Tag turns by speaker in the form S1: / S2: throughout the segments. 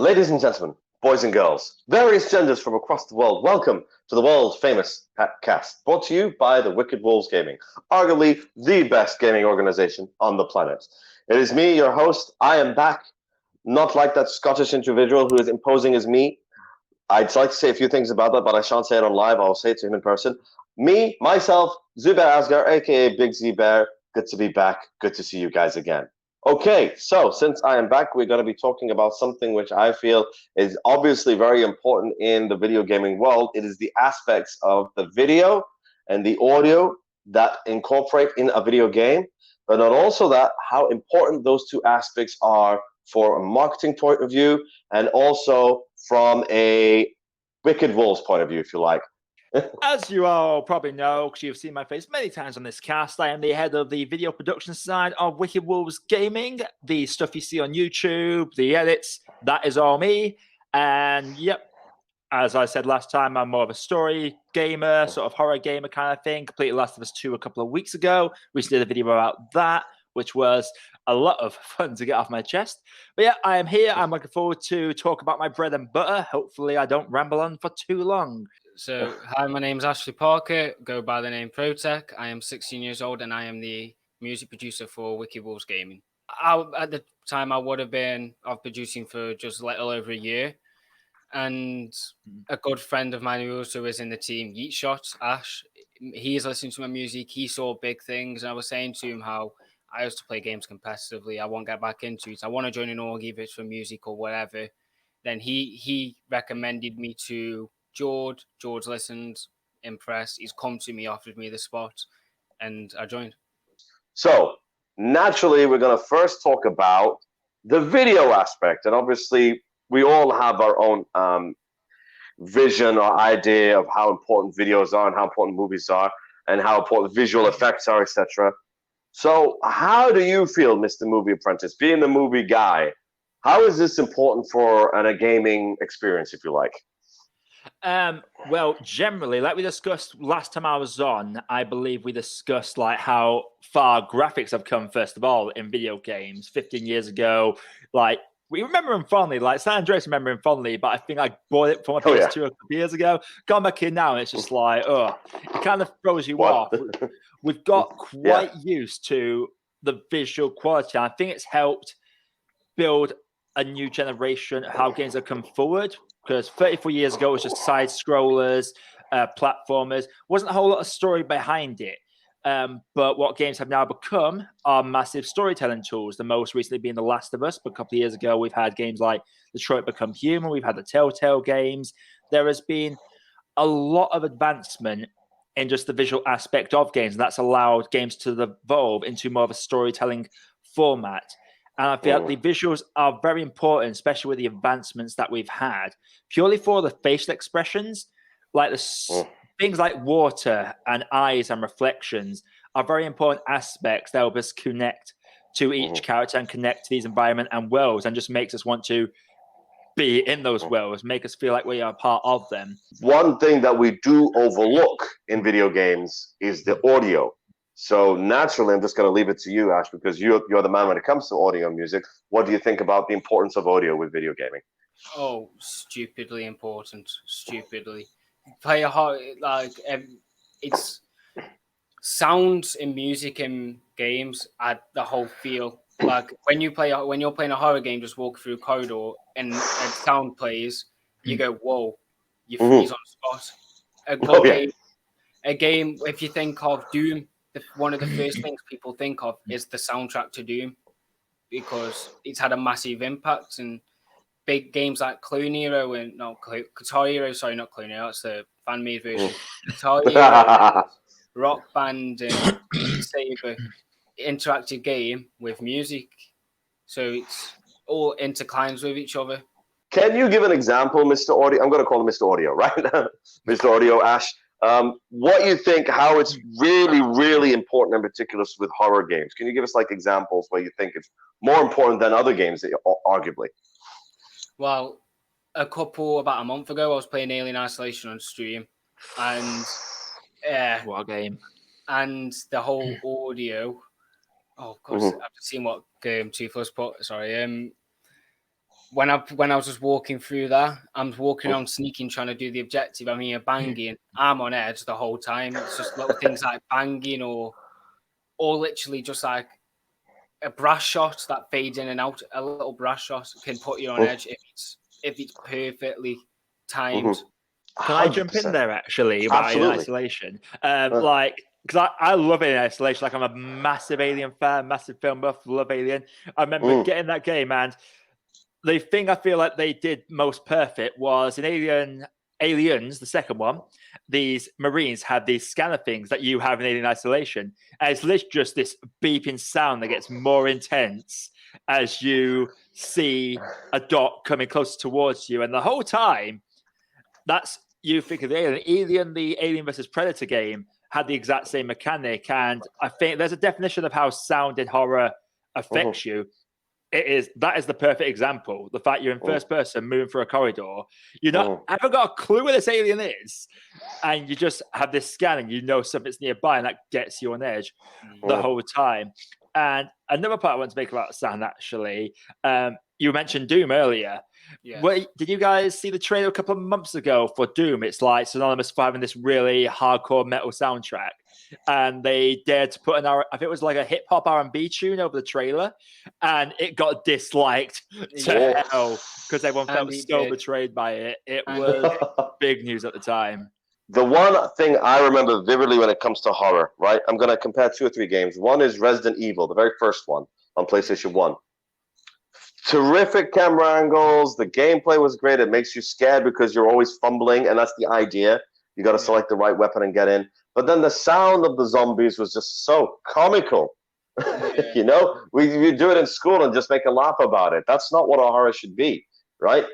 S1: Ladies and gentlemen, boys and girls, various genders from across the world, welcome to the world-famous Packcast, brought to you by the Wicked Wolves Gaming, arguably the best gaming organization on the planet. It is me, your host. I am back, not like that Scottish individual who is imposing as me. I'd like to say a few things about that, but I shan't say it on live. I'll say it to him in person. Me, myself, Zubair Asgar, aka Big Z Bear. Good to be back. Good to see you guys again. Okay, so since I am back, we're going to be talking about something which I feel is obviously very important in the video gaming world. It is the aspects of the video and the audio that incorporate in a video game, but not also that, how important those two aspects are for a marketing point of view and also from a Wicked Wolves point of view, if you like.
S2: As you all probably know, because you've seen my face many times on this cast, I am the head of the video production side of Wicked Wolves Gaming. The stuff you see on YouTube, the edits, that is all me. And yep, as I said last time, I'm more of a story gamer, sort of horror gamer kind of thing. Completed Last of Us 2 a couple of weeks ago. Recently did a video about that, which was a lot of fun to get off my chest. But yeah, I am here. I'm looking forward to talk about my bread and butter. Hopefully I don't ramble on for too long.
S3: So, hi, my name's Ashley Parker, go by the name Protech. I am 16 years old and I am the music producer for Wicked Wolves Gaming. At the time, I would have been producing for just a little over a year. And a good friend of mine who also is in the team, Yeet Shot, Ash, he's listening to my music. He saw big things. And I was saying to him how I used to play games competitively. I want to get back into it. I want to join an org, if it's for music or whatever. Then he recommended me to George. George listened, impressed. He's come to me, offered me the spot, and I joined.
S1: So, naturally, we're going to first talk about the video aspect. And obviously, we all have our own vision or idea of how important videos are and how important movies are and how important visual effects are, etc. So, how do you feel, Mr. Movie Apprentice, being the movie guy? How is this important for a gaming experience, if you like?
S2: Well, generally, like we discussed last time I was on, I believe we discussed like how far graphics have come, first of all, in video games. 15 years ago, like we remember them fondly, like San Andreas remember him fondly, but I think I bought it from a PS2 a couple years ago. Gone back in now, and it's just like, it kind of throws you off. We've got quite used to the visual quality. I think it's helped build a new generation of how games have come forward, because 34 years ago it was just side scrollers, platformers. Wasn't a whole lot of story behind it, but what games have now become are massive storytelling tools, the most recently being The Last of Us. But a couple of years ago we've had games like Detroit Become Human, we've had the Telltale games. There has been a lot of advancement in just the visual aspect of games, and that's allowed games to evolve into more of a storytelling format. And I feel like the visuals are very important, especially with the advancements that we've had, purely for the facial expressions. Like things like water and eyes and reflections are very important aspects that help us connect to each character and connect to these environment and worlds, and just makes us want to be in those worlds, make us feel like we are part of them.
S1: One thing that we do overlook in video games is the audio. So naturally, I'm just going to leave it to you, Ash, because you're the man when it comes to audio and music. What do you think about the importance of audio with video gaming?
S3: Oh, stupidly important. Stupidly. Play a hard, like, it's sounds and music in games add the whole feel. Like when you're playing a horror game, just walk through a corridor and sound plays, you go, whoa, you freeze on the spot. A game, if you think of Doom, one of the first things people think of is the soundtrack to Doom, because it's had a massive impact. And big games like Guitar Hero, sorry, not Clone Hero, that's the fan-made version. Guitar Hero, Rock Band, and Saber, interactive game with music. So it's all intertwines with each other.
S1: Can you give an example, Mr. Audio? I'm going to call him Mr. Audio, right? Mr. Audio, Ash. What you think, how it's really, really important in particular with horror games. Can you give us like examples where you think it's more important than other games, arguably?
S3: Well, about a month ago, I was playing Alien Isolation on stream, and
S2: what a game!
S3: And the whole audio. Oh, of course, I've seen what game Toothless put. Sorry, when I was just walking through there, I'm walking around sneaking, trying to do the objective. I'm here banging. I'm on edge the whole time. It's just little things like banging or literally just like a brass shot that fades in and out. A little brass shot can put you on edge if it's perfectly timed.
S2: Can I jump in there actually about Alien Isolation? Because I love Alien Isolation. Like, I'm a massive Alien fan, massive film buff, love Alien. I remember getting that game, and the thing I feel like they did most perfect was in Aliens, the second one, these Marines had these scanner things that you have in Alien Isolation. And it's literally just this beeping sound that gets more intense as you see a dot coming closer towards you. And the whole time, that's you think of the Alien. The Alien versus Predator game had the exact same mechanic. And I think there's a definition of how sound in horror affects you. That is the perfect example. The fact you're in first person moving through a corridor, you haven't got a clue where this alien is, and you just have this scan and you know something's nearby, and that gets you on edge the whole time. And another part I want to make about sound, actually, you mentioned Doom earlier. Yes. Did you guys see the trailer a couple of months ago for Doom? It's like synonymous for having this really hardcore metal soundtrack. And they dared to put I think it was like a hip hop R&B tune over the trailer, and it got disliked to hell because everyone felt so betrayed by it. It was big news at the time.
S1: The one thing I remember vividly when it comes to horror, right? I'm going to compare 2 or 3 games. One is Resident Evil, the very first one on PlayStation 1. Terrific camera angles. The gameplay was great. It makes you scared because you're always fumbling, and that's the idea. You got to select the right weapon and get in. But then the sound of the zombies was just so comical. You know, we do it in school and just make a laugh about it. That's not what a horror should be, right?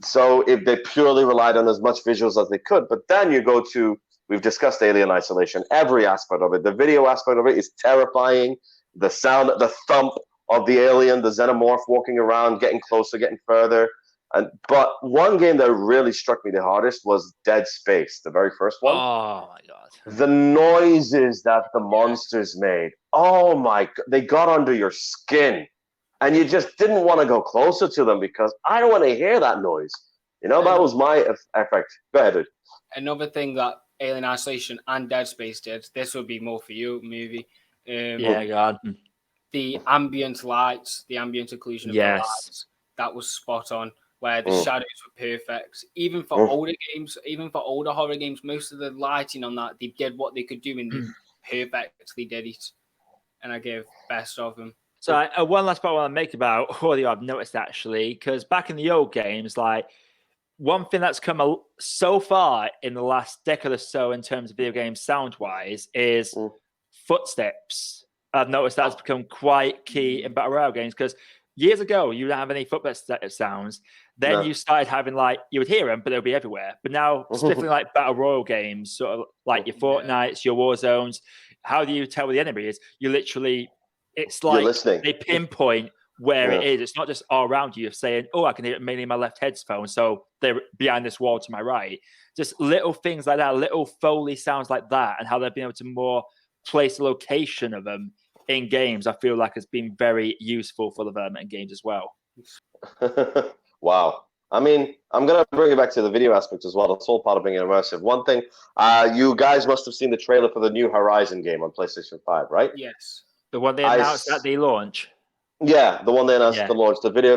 S1: So if they purely relied on as much visuals as they could, but then you go to, we've discussed Alien Isolation, every aspect of it. The video aspect of it is terrifying. The sound, the thump of the alien, the xenomorph walking around, getting closer, getting further. But one game that really struck me the hardest was Dead Space, the very first one.
S2: Oh my god!
S1: The noises that the monsters made. Oh my god, they got under your skin, and you just didn't want to go closer to them because I don't want to hear that noise. You know, that was my effect. Go ahead, dude.
S3: Another thing that Alien Isolation and Dead Space did. This would be more for you, movie.
S2: God.
S3: The ambient lights, the ambient occlusion of the lights, that was spot on. Where the shadows were perfect. Even for older games, even for older horror games, most of the lighting on that, they did what they could do and they perfectly did it. And I gave best of them.
S2: So one last point I want to make about audio I've noticed, actually, because back in the old games, like, one thing that's come so far in the last decade or so in terms of video games sound-wise is footsteps. I've noticed that's become quite key in Battle Royale games because years ago, you didn't have any footsteps sounds. Then you started having, like, you would hear them, but they'll be everywhere. But now, specifically like Battle Royale games, sort of like your Fortnites, your Warzones, how do you tell where the enemy is? You literally, it's like they pinpoint where it is. It's not just all around you. You're saying, oh, I can hear it mainly in my left headphone, so they're behind this wall to my right. Just little things like that, little Foley sounds like that, and how they've been able to more place the location of them in games, I feel like has been very useful for development in games as well.
S1: Wow. I mean, I'm going to bring it back to the video aspect as well. That's all part of being immersive. One thing, you guys must have seen the trailer for the new Horizon game on PlayStation 5, right?
S3: Yes.
S2: The one they announced at the launch?
S1: Yeah, the one they announced at the launch. The video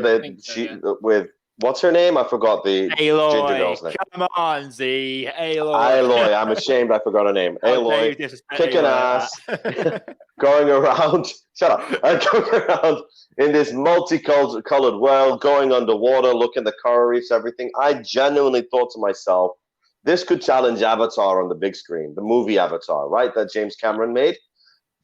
S1: with, what's her name? I forgot the
S2: Aloy.
S1: ginger girl's name.
S2: Come on, Z.
S1: Aloy. I'm ashamed I forgot her name. Aloy, kicking ass, going around. Shut up. Going around in this multicolored world, going underwater, looking at the coral reefs, everything. I genuinely thought to myself, this could challenge Avatar on the big screen, the movie Avatar, right? That James Cameron made.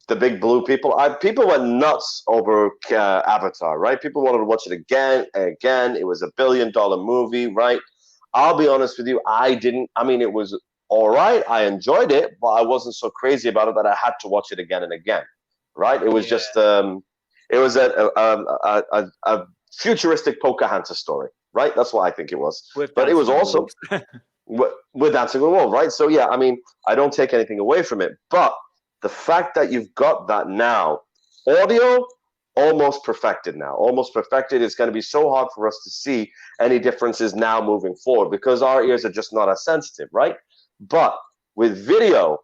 S1: The big blue people. People went nuts over Avatar, right? People wanted to watch it again and again. It was $1 billion movie, right? I'll be honest with you. It was all right. I enjoyed it, but I wasn't so crazy about it that I had to watch it again and again, right? It was just, it was a futuristic Pocahontas story, right? That's what I think it was. But it was also with Dancing with Wolves, right? So, yeah, I mean, I don't take anything away from it, but the fact that you've got that now, audio, almost perfected now. Almost perfected. It's going to be so hard for us to see any differences now moving forward because our ears are just not as sensitive, right? But with video,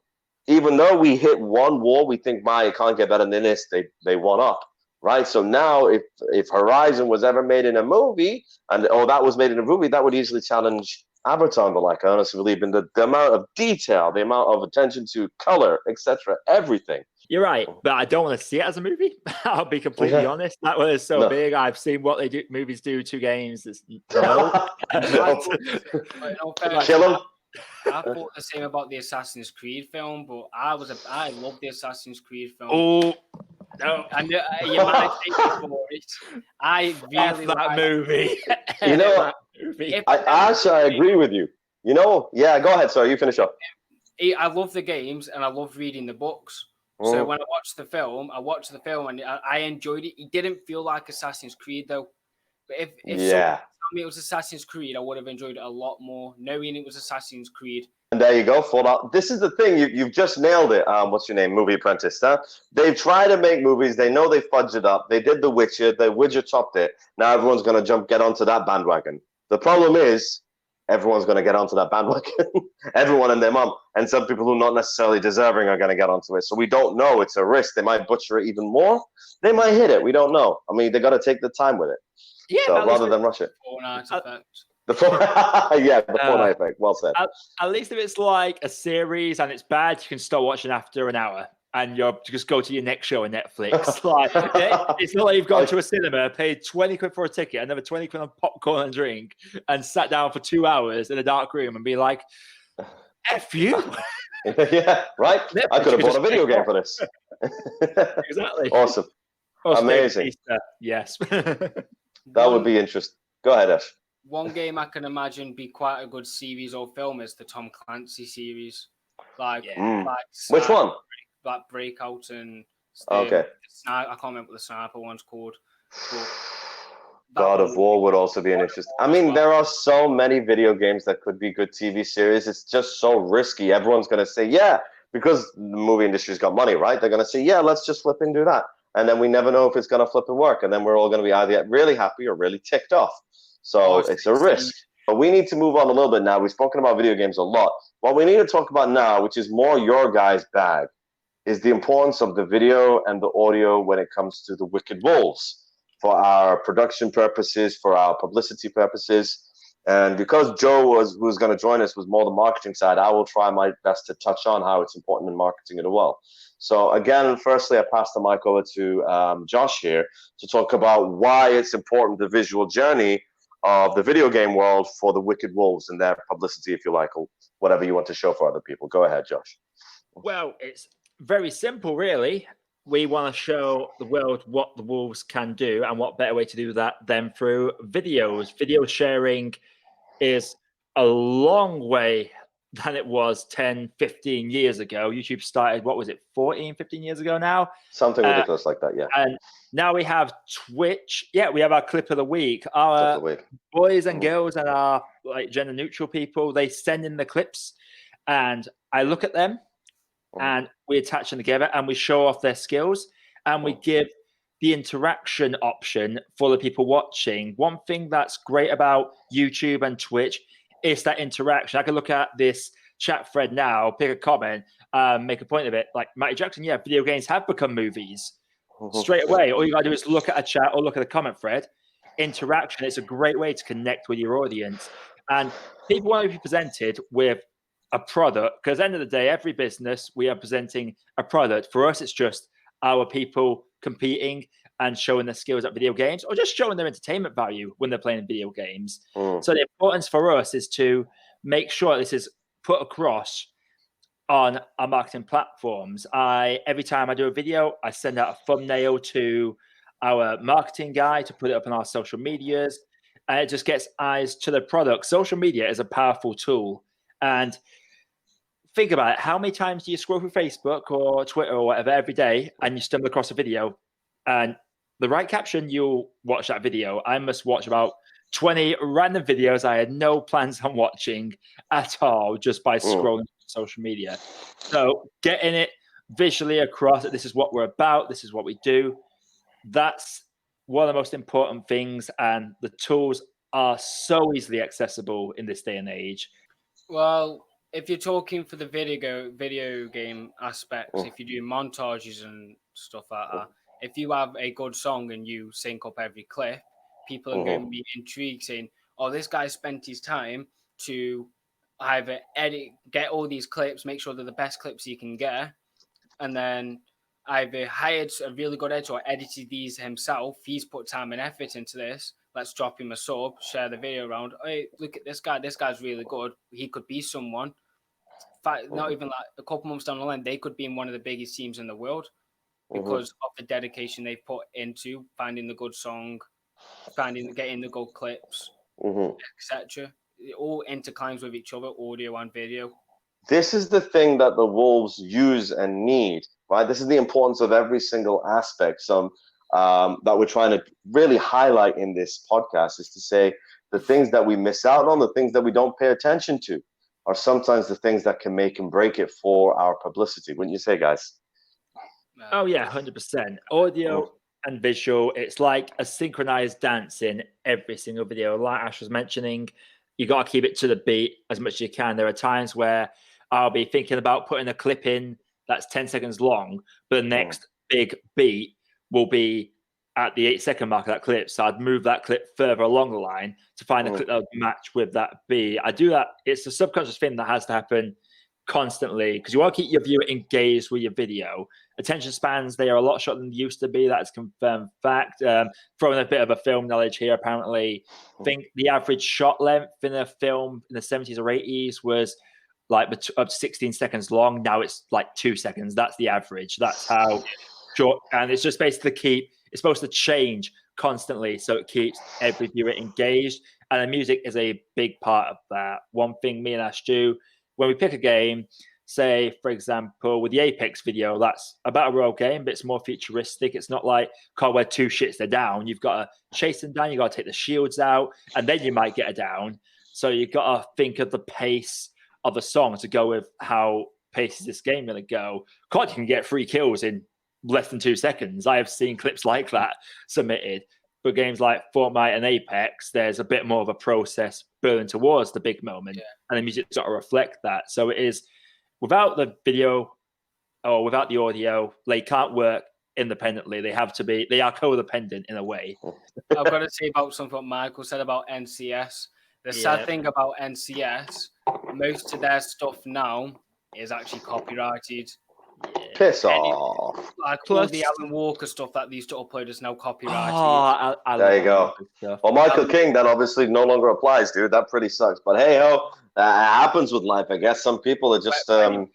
S1: even though we hit one wall, we think, "My, it can't get better than this." They one up, right? So now, if Horizon was ever made in a movie, that was made in a movie, that would easily challenge Avatar and the like. I honestly believe in the amount of detail, the amount of attention to color, etc., everything.
S2: You're right, but I don't want to see it as a movie. I'll be completely honest. That was so big. I've seen what movies do to games. No.
S1: Kill them.
S3: I thought the same about the Assassin's Creed film, but I love the Assassin's Creed film.
S2: Oh, no.
S3: And you might take me for it. I really
S2: love that movie.
S1: You know, I agree with you. You know, yeah, go ahead. Sorry, you finish up.
S3: I love the games and I love reading the books. So when I watched the film, and I enjoyed it. It didn't feel like Assassin's Creed though. But if someone told me it was Assassin's Creed, I would have enjoyed it a lot more, knowing it was Assassin's Creed.
S1: And there you go, full out. This is the thing, you've just nailed it. What's your name? Movie Apprentice, huh? They've tried to make movies. They know they fudged it up. They did The Witcher. The Witcher topped it. Now everyone's going to get onto that bandwagon. The problem is, everyone's going to get onto that bandwagon. Everyone and their mom. And some people who are not necessarily deserving are going to get onto it. So we don't know. It's a risk. They might butcher it even more. They might hit it. We don't know. I mean, they got to take the time with it. Yeah, so rather than rush it.
S3: Fortnite effect.
S1: The Fortnite effect. Well said.
S2: At least if it's like a series and it's bad, you can start watching after an hour. And you just go to your next show on Netflix. Like, it's not like you've gone to a cinema, paid 20 quid for a ticket, another 20 quid on popcorn and drink, and sat down for 2 hours in a dark room and be like, F you.
S1: Yeah, right? Netflix, I could have bought a video game for this.
S2: Exactly.
S1: Awesome. Amazing.
S2: Yes.
S1: That would be interesting. Go ahead, Ash.
S3: One game I can imagine be quite a good series or film is the Tom Clancy series.
S1: Which one?
S3: Like Breakout and
S1: I
S3: can't remember what the sniper one's called.
S1: God of War would also be an interesting. I mean, there are so many video games that could be good TV series. It's just so risky. Everyone's going to say, yeah, because the movie industry's got money, right? They're going to say, yeah, let's just flip and do that. And then we never know if it's going to flip and work. And then we're all going to be either really happy or really ticked off. So it's a risk. But we need to move on a little bit now. We've spoken about video games a lot. What we need to talk about now, which is more your guys' bag, is the importance of the video and the audio when it comes to the Wicked Wolves for our production purposes, for our publicity purposes. And because Joe who's going to join us was more the marketing side, I will try my best to touch on how it's important in marketing as well. So again, firstly, I pass the mic over to Josh here to talk about why it's important, the visual journey of the video game world for the Wicked Wolves and their publicity, if you like, or whatever you want to show for other people. Go ahead, Josh.
S2: Well, it's very simple, really. We want to show the world what the Wolves can do, and what better way to do that than through videos. Video sharing is a long way than it was 10, 15 years ago. YouTube started, 14, 15 years ago now?
S1: Something ridiculous like that, yeah.
S2: And now we have Twitch. Yeah, we have our clip of the week. Our boys and girls and our gender neutral people, they send in the clips and I look at them and we attach them together and we show off their skills and we give the interaction option for the people watching. One thing that's great about YouTube and Twitch is that interaction. I can look at this chat thread now, pick a comment, make a point of it. Like Matty Jackson, yeah, video games have become movies. Straight away, all you gotta do is look at a chat or look at a comment thread. Interaction is a great way to connect with your audience. And people want to be presented with a product, because at the end of the day, every business, we are presenting a product. For us, it's just our people competing and showing their skills at video games, or just showing their entertainment value when they're playing video games. So the importance for us is to make sure this is put across on our marketing platforms. Every time I do a video, I send out a thumbnail to our marketing guy to put it up on our social medias, and it just gets eyes to the product. Social media is a powerful tool, and think about it. How many times do you scroll through Facebook or Twitter or whatever every day and you stumble across a video and the right caption, you'll watch that video. I must watch about 20 random videos I had no plans on watching at all just by scrolling social media. So getting it visually across that this is what we're about, this is what we do, that's one of the most important things, and the tools are so easily accessible in this day and age.
S3: Well, if you're talking for the video game aspects, if you do montages and stuff like that, if you have a good song and you sync up every clip, people are going to be intrigued, saying, "Oh, this guy spent his time to either get all these clips, make sure they're the best clips he can get, and then either hired a really good editor or edited these himself. He's put time and effort into this. Let's drop him a sub, share the video around. Hey, look at this guy. This guy's really good. He could be someone." In fact, not even like a couple months down the line, they could be in one of the biggest teams in the world because of the dedication they've put into finding the good song, getting the good clips, etc. It all interclines with each other, audio and video.
S1: This is the thing that the Wolves use and need, right? This is the importance of every single aspect. That we're trying to really highlight in this podcast is to say the things that we miss out on, the things that we don't pay attention to, are sometimes the things that can make and break it for our publicity. Wouldn't you say, guys?
S2: Oh yeah, 100%. Audio and visual. It's like a synchronized dance in every single video. Like Ash was mentioning, you got to keep it to the beat as much as you can. There are times where I'll be thinking about putting a clip in that's 10 seconds long, but the next big beat will be at the 8-second mark of that clip. So I'd move that clip further along the line to find a clip that would match with that beat. I do that. It's a subconscious thing that has to happen constantly because you want to keep your viewer engaged with your video. Attention spans, they are a lot shorter than they used to be. That's confirmed fact. Throwing a bit of a film knowledge here, apparently. I think the average shot length in a film in the 70s or 80s was like up to 16 seconds long. Now it's like 2 seconds. That's the average. That's how short. And it's just basically it's supposed to change constantly so it keeps every viewer engaged. And the music is a big part of that. One thing me and Ash do when we pick a game, say, for example, with the Apex video, that's a battle royale game, but it's more futuristic. It's not like COD where 2 shits they're down. You've got to chase them down. You've got to take the shields out, and then you might get a down. So you've got to think of the pace of the song to go with how pace is this game going to go. COD can get 3 kills in less than 2 seconds. I have seen clips like that submitted. But games like Fortnite and Apex, there's a bit more of a process building towards the big moment, and the music sort of reflect that. So it is without the video or without the audio, they can't work independently. They have to be. They are codependent in a way.
S3: I've got to say about something Michael said about NCS. The sad thing about NCS, most of their stuff now is actually copyrighted.
S1: Piss off.
S3: Like all the Alan Walker stuff that they used to upload is now copyrighted.
S2: Oh,
S1: there you go. Well, Michael King, that obviously no longer applies, dude. That pretty sucks. But hey ho, that happens with life, I guess. Some people are just
S2: Plus,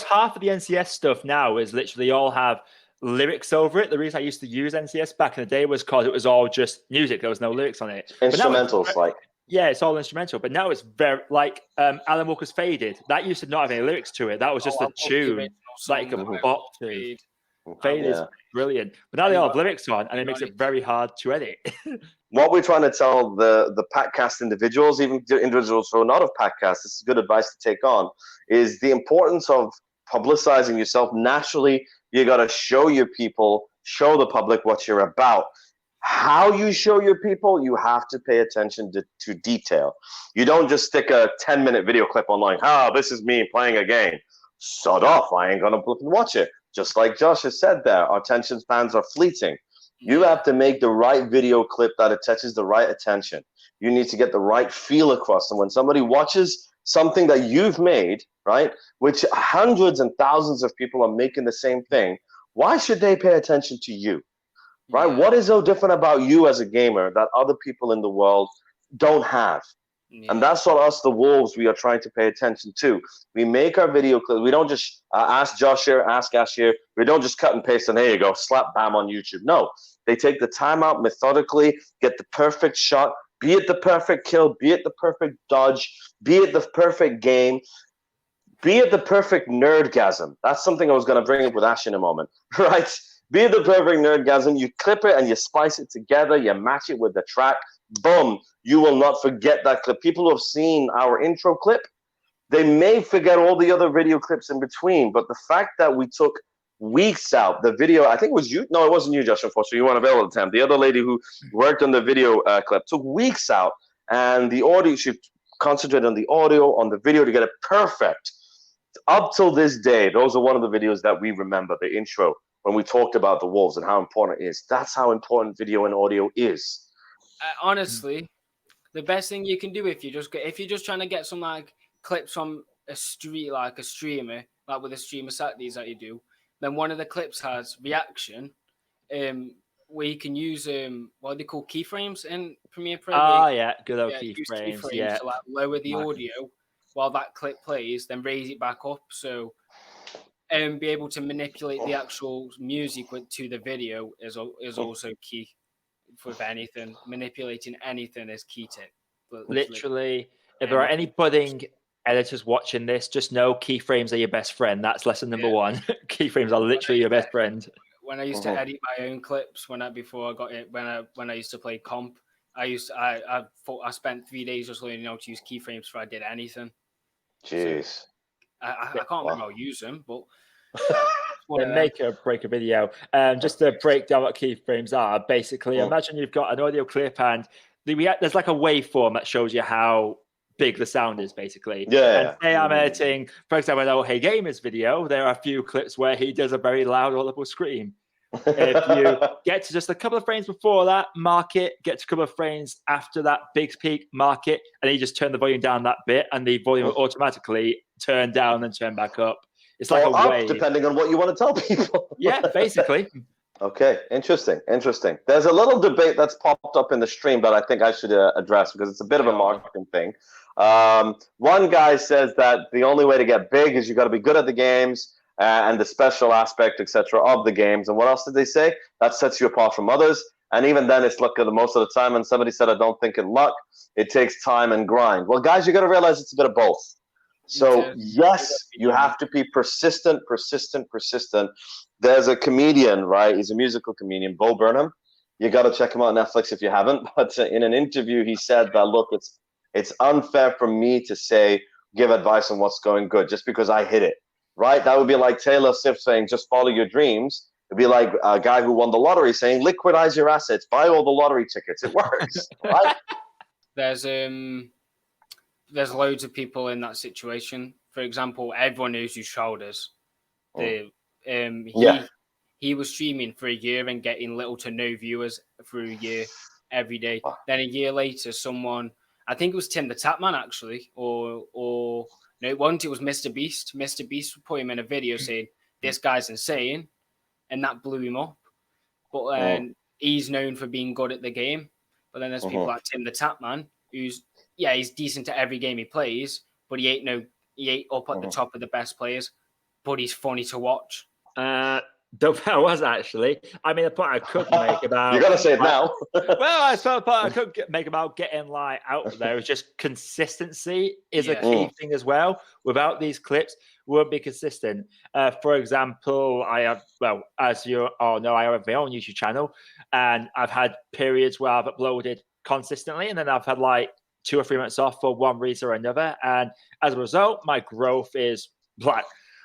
S2: half of the NCS stuff now is literally all have lyrics over it. The reason I used to use NCS back in the day was because it was all just music. There was no lyrics on it.
S1: Instrumentals, like.
S2: Yeah, it's all instrumental. But now it's very like Alan Walker's Faded. That used to not have any lyrics to it. That was just a tune that you could bop to. Faded is brilliant. But now they all have lyrics on, and it makes it very hard to edit.
S1: What we're trying to tell the Packcast individuals, even individuals who are not of Packcast, this is good advice to take on, is the importance of publicizing yourself. Naturally, you got to show your people, show the public what you're about. How you show your people, you have to pay attention to detail. You don't just stick a 10-minute video clip online. This is me playing a game. Sod off. I ain't going to watch it. Just like Josh has said there, our attention spans are fleeting. You have to make the right video clip that attaches the right attention. You need to get the right feel across. And when somebody watches something that you've made, right, which hundreds and thousands of people are making the same thing, why should they pay attention to you? Right? Yeah. What is so different about you as a gamer that other people in the world don't have? Yeah. And that's what us, the Wolves, we are trying to pay attention to. We make our video clips. We don't just ask Josh here, ask Ash here. We don't just cut and paste and here you go, slap, bam on YouTube. No, they take the time out methodically, get the perfect shot, be it the perfect kill, be it the perfect dodge, be it the perfect game, be it the perfect nerdgasm. That's something I was going to bring up with Ash in a moment, right? Be it the perfect nerdgasm. You clip it and you splice it together. You match it with the track. Boom. You will not forget that clip. People who have seen our intro clip, they may forget all the other video clips in between. But the fact that we took weeks out. The video, I think it was you. No, it wasn't you, Josh, unfortunately. You weren't available at the time. The other lady who worked on the video clip took weeks out, and the audio, she concentrated on the audio, on the video to get it perfect. Up till this day, those are one of the videos that we remember, the intro, when we talked about the wolves and how important it is. That's how important video and audio is.
S3: Honestly, the best thing you can do if you're just trying to get some like clips from a streamer, like with a streamer Saturdays that you do, then one of the clips has reaction, where you can use what they call keyframes in Premiere Pro.
S2: Oh yeah, good old keyframes. Yeah,
S3: to like lower the audio while that clip plays, then raise it back up. So be able to manipulate the actual music to the video is also key. With anything, manipulating anything is key tip.
S2: Literally, if there are any budding editors watching this, just know keyframes are your best friend. That's lesson number one. Keyframes are literally your best friend.
S3: When I used to edit my own clips, when I used to play comp, I spent 3 days just learning how to use keyframes before I did anything.
S1: Jeez,
S3: so I can't remember how to use them, but
S2: they make or break a video. Just to break down what keyframes are, basically, imagine you've got an audio clip and there's like a waveform that shows you how big the sound is, basically.
S1: Yeah.
S2: And say I'm editing, for example, an old Hey Gamers video, there are a few clips where he does a very loud, audible scream. If you get to just a couple of frames before that, mark it, get to a couple of frames after that big peak, mark it, and then you just turn the volume down that bit, and the volume will automatically turn down and turn back up. It's like
S1: or
S2: a
S1: up,
S2: wave.
S1: depending on what you want to tell people.
S2: Yeah, basically.
S1: Okay, interesting. There's a little debate that's popped up in the stream that I think I should address because it's a bit of a marketing thing. One guy says that the only way to get big is you got to be good at the games and the special aspect, etc., of the games. And what else did they say? That sets you apart from others. And even then, it's luck most of the time. And somebody said, I don't think in luck. It takes time and grind. Well, guys, you got to realize it's a bit of both. So, yes, you have to be persistent. There's a comedian, right? He's a musical comedian, Bo Burnham. You got to check him out on Netflix if you haven't. But in an interview, he said that, look, it's unfair for me to give advice on what's going good just because I hit it, right? That would be like Taylor Swift saying, just follow your dreams. It'd be like a guy who won the lottery saying, liquidize your assets, buy all the lottery tickets. It works, right?
S3: There's loads of people in that situation. For example, everyone knows who Shroud is. He was streaming for a year and getting little to no viewers through a year every day. Wow. Then a year later, someone, I think it was Tim the Tapman actually, or no, it wasn't. It was Mr. Beast. Mr. Beast put him in a video saying this guy's insane, and that blew him up. But he's known for being good at the game. But then there's people like Tim the Tapman, who's he's decent at every game he plays, but he ain't up at the top of the best players. But he's funny to watch.
S2: Don't think I was actually. I mean, the point I could make about
S1: you gotta say it now.
S2: Well, I suppose the point I could make about getting like there is just consistency is a key thing as well. Without these clips, we won't be consistent. For example, as you all know, I have my own YouTube channel, and I've had periods where I've uploaded consistently, and then I've had like 2 or 3 months off for one reason or another, and as a result, my growth is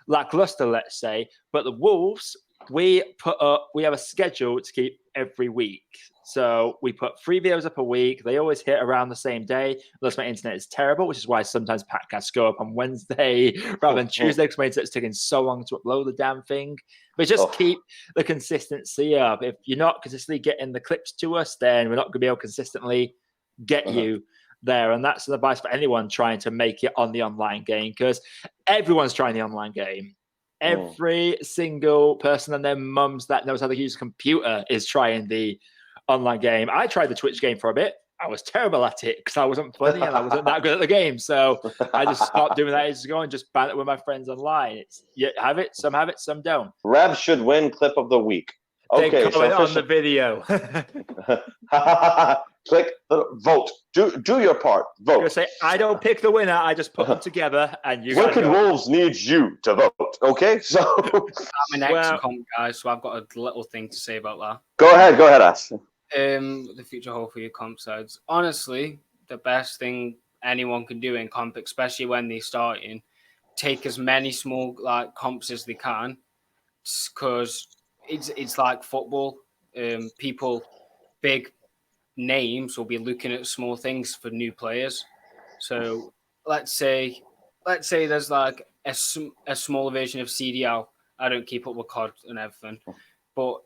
S2: lackluster, let's say. But the Wolves, we have a schedule to keep every week. So we put 3 videos up a week. They always hit around the same day, unless my internet is terrible, which is why sometimes Packcasts go up on Wednesday rather than Tuesday, because my internet's taking so long to upload the damn thing. But just keep the consistency up. If you're not consistently getting the clips to us, then we're not going to be able to consistently get you there. And that's an advice for anyone trying to make it on the online game, because everyone's trying the online game. Every single person and their mums that knows how to use a computer is trying the online game. I tried the Twitch game for a bit. I was terrible at it because I wasn't funny and I wasn't that good at the game. So I just stopped doing that ages ago and just banter with my friends online. You have it, some don't.
S1: Rev should win clip of the week. Okay,
S2: so on the video.
S1: Click vote. Do your part. Vote.
S2: I say I don't pick the winner. I just put them together, and you.
S1: Wicked Wolves needs you to vote. Okay, so
S3: I'm an ex-comp guy, so I've got a little thing to say about that.
S1: Go ahead, Ash.
S3: The future hole for your comp sides. Honestly, the best thing anyone can do in comp, especially when they're starting, take as many small comps as they can. because it's like football. People, big names will be looking at small things for new players. So let's say there's like a smaller version of CDL. I don't keep up with COD and everything, but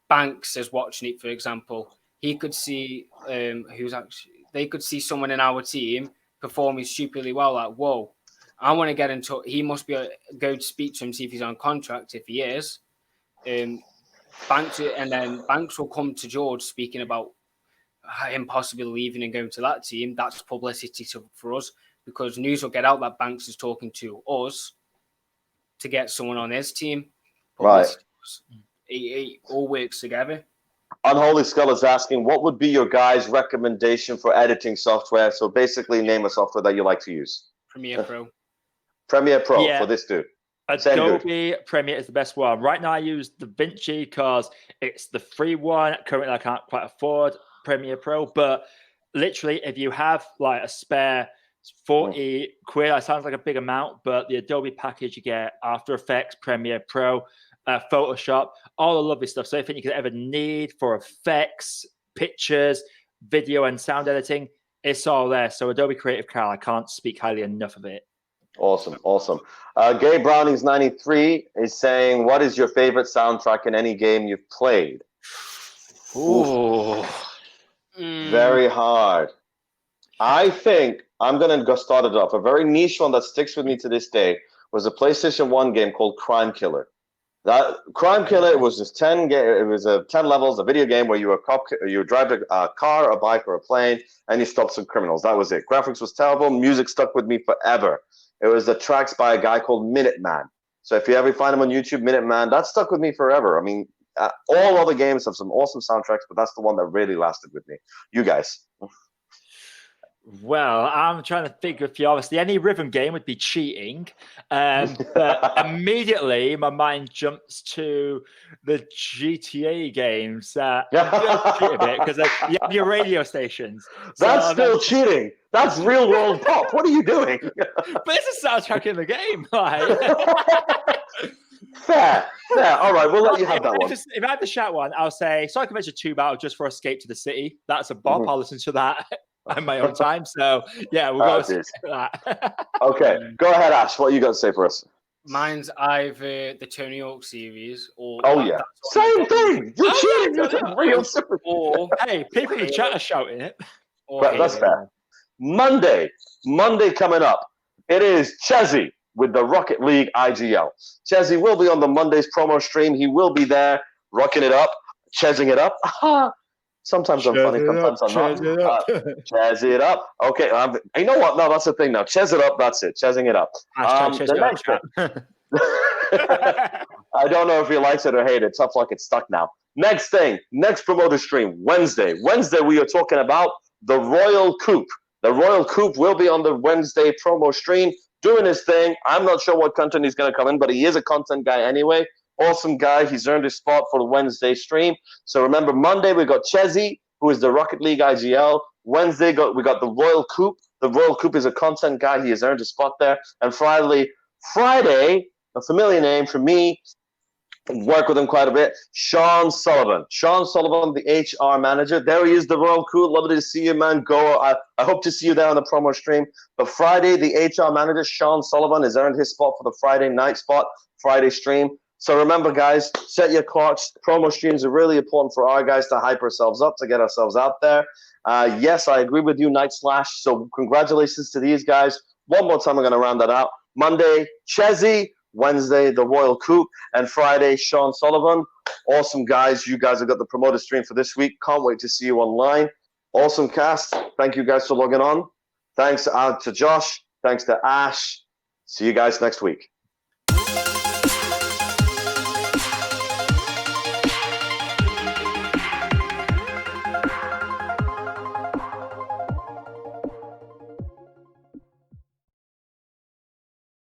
S3: Banks is watching it, for example. He could see they could see someone in our team performing stupidly well. Like, whoa, I want to get into. He must be go to speak to him, see if he's on contract. If he is, Banks will come to George speaking about him possibly leaving and going to that team. That's publicity for us, because news will get out that Banks is talking to us to get someone on his team. Publicity.
S1: Right.
S3: It all works together.
S1: Unholy Skull is asking, what would be your guys' recommendation for editing software? So basically, name a software that you like to use.
S3: Premiere Pro.
S1: Premiere Pro for this dude.
S2: Adobe Premiere is the best one. Right now I use DaVinci because it's the free one. Currently I can't quite afford Premiere Pro, but literally if you have like a spare 40 quid, that sounds like a big amount, but the Adobe package you get After Effects, Premiere Pro, Photoshop, all the lovely stuff. So anything you could ever need for effects, pictures, video and sound editing, it's all there. So Adobe Creative Cloud, I can't speak highly enough of it.
S1: Awesome. Gay Brownings 93 is saying, what is your favorite soundtrack in any game you've played?
S2: Ooh.
S1: Very hard. I think I'm going to go start it off. A very niche one that sticks with me to this day was a PlayStation 1 game called Crime Killer. That Crime Killer was just 10 levels, a video game where you were a cop, you drive a car, a bike, or a plane, and you stop some criminals. That was it. Graphics was terrible. Music stuck with me forever. It was the tracks by a guy called Minuteman. So if you ever find him on YouTube, Minuteman, that stuck with me forever. I mean, all other games have some awesome soundtracks, but that's the one that really lasted with me. You guys?
S2: Well, I'm trying to think if you obviously any rhythm game would be cheating, but immediately my mind jumps to the GTA games. Cheat a bit because you have your radio stations.
S1: That's still cheating. That's real world pop. What are you doing?
S2: But it's a soundtrack in the game. Like.
S1: Fair. All right, we'll let you have that one.
S2: If I had to shout one, I'll say Psycho Adventure 2 Battle just for Escape to the City. That's a bop. I'll listen to that in my own time. So, yeah, we'll go with that.
S1: Okay, go ahead, Ash. What you got to say for us?
S3: Mine's either the Tony Hawk series or...
S1: Same thing! You're cheating! You're real super...
S2: Hey, people in the chat are shouting it.
S1: That's fair. Monday coming up. It is Chezzy with the Rocket League IGL. Chezzy will be on the Monday's promo stream. He will be there, rocking it up, chezzing it up. Sometimes I'm funny, sometimes I'm not. Chezz it up. Okay, you know what? No, that's the thing now. Chezz it up, that's it. Chezzing it up. The next thing. I don't know if he likes it or hate it. Tough luck, it's stuck now. Next thing, next promoter stream, Wednesday. Wednesday, we are talking about the Royal Coup. The Royal Coup will be on the Wednesday promo stream, doing his thing. I'm not sure what content he's going to come in, but he is a content guy anyway. Awesome guy. He's earned his spot for the Wednesday stream. So remember, Monday we got Chezzy, who is the Rocket League IGL. Wednesday we got the Royal Coup. The Royal Coup is a content guy. He has earned his spot there. And Friday, a familiar name for me, work with him quite a bit, Sean Sullivan. Sean Sullivan, the HR manager. There he is, the Royal Coup. Lovely to see you, man. Go. I hope to see you there on the promo stream. But Friday, the HR manager, Sean Sullivan, has earned his spot for the Friday night spot, Friday stream. So remember, guys, set your clocks. Promo streams are really important for our guys to hype ourselves up, to get ourselves out there. Yes, I agree with you, Night Slash. So congratulations to these guys. One more time, I'm going to round that out. Monday, Chezzy. Wednesday, the Royal Coup. And Friday, Sean Sullivan. Awesome guys. You guys have got the promoter stream for this week. Can't wait to see you online. Awesome cast. Thank you guys for logging on. Thanks to Josh. Thanks to Ash. See you guys next week.